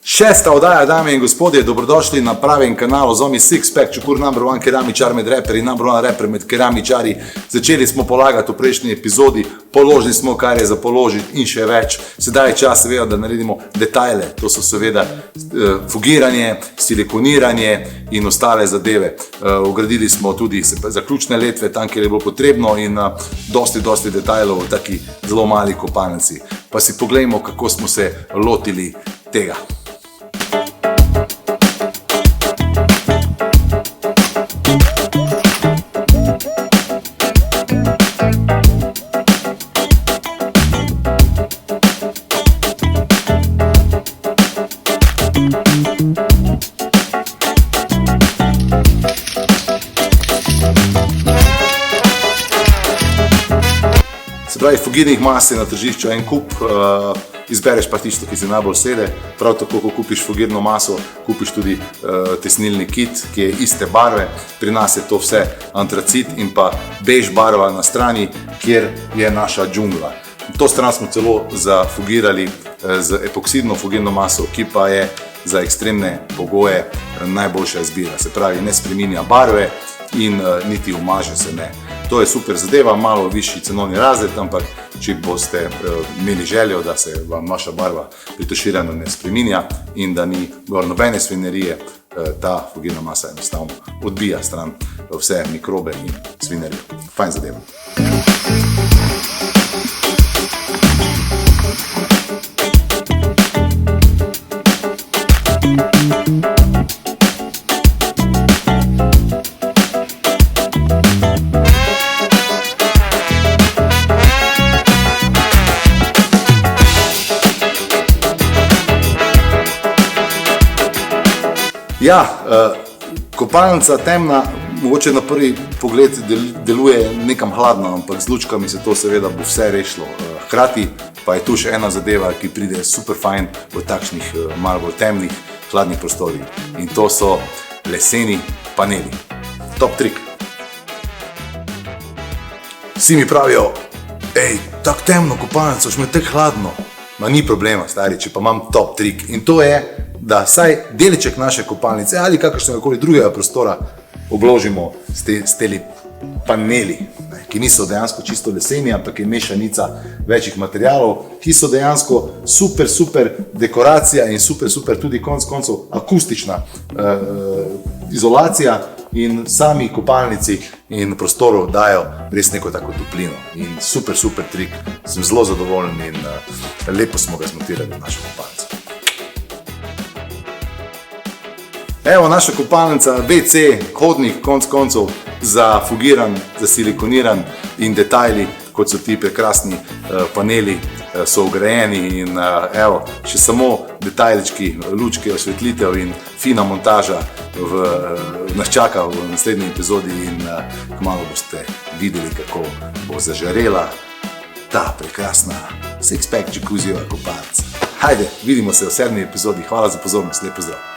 Šesta oddaja, dame in gospodje, dobrodošli na pravem kanalu Zomi Sixpack, čukur number one keramičar med reperi, number one reper med keramičari. Začeli smo polagati v prejšnji epizodi, položili smo, kar je za položiti in še več. Sedaj je čas seveda, da naredimo detajle, to so seveda fugiranje, silikoniranje in ostale zadeve. Ugradili smo tudi zaključne letve, tam, kjer je bilo potrebno in dosti detajlov v taki zelo mali kopalnici. Pa si poglejmo, kako smo se lotili tega. Se pravi, fugirnih mas je na tržišču en kup, izbereš pa tisto, ki se najbolj sede. Prav tako, ko kupiš fugirno maso, kupiš tudi tesnilni kit, ki je iste barve. Pri nas je to vse antracit in pa bež barva na strani, kjer je naša džungla. To stran smo celo zafugirali z epoksidno fugirno maso, ki pa je za ekstremne pogoje najboljša izbira. Se pravi, ne spreminja barve in niti umaže se ne. To je super zadeva, malo višji cenovni razred, ampak če boste imeli željo, da se vam vaša barva pri tuširanju ne spreminja in da ni gor nobene svinerije, ta fugirna masa enostavno odbija stran vse mikrobe in svinerije. Fajn zadeva. Ja, kopalnica temna, mogoče na prvi pogled deluje nekam hladno, ampak z lučkami se to seveda bo vse rešilo. Hkrati pa je tu še ena zadeva, ki pride super fajn v takšnih malo bolj temnih, hladnih prostorih. In to so leseni paneli. Top trik. Vsi mi pravijo, tako temno kopalnico, še me tako hladno. Ma ni problema, stari, če pa imam top trik. In to je, da saj delček naše kopalnice ali kakršnega drugega prostora obložimo s temi paneli, ki niso dejansko čisto leseni, ampak je mešanica večjih materialov, ki so dejansko super dekoracija in super tudi konec koncev akustična izolacija in sami kopalnici in prostoru dajo res neko tako toplino. In super trik, sem zelo zadovoljen in lepo smo ga zmontirali v našo kopalnico. Evo naša kopalnica, WC, hodnik, konc koncev, zafugiran, zasilikoniran in detajli, kot so ti prekrasni paneli, so ugrajeni in evo, še samo detajlički, lučke, osvetlitev in fina montaža nas čaka v naslednji epizodi in kmalu boste videli, kako bo zažarela ta prekrasna Sixpack Jacuzzijeva kopalnica. Hajde, vidimo se v 7. epizodi, hvala za pozornost, lep pozdrav.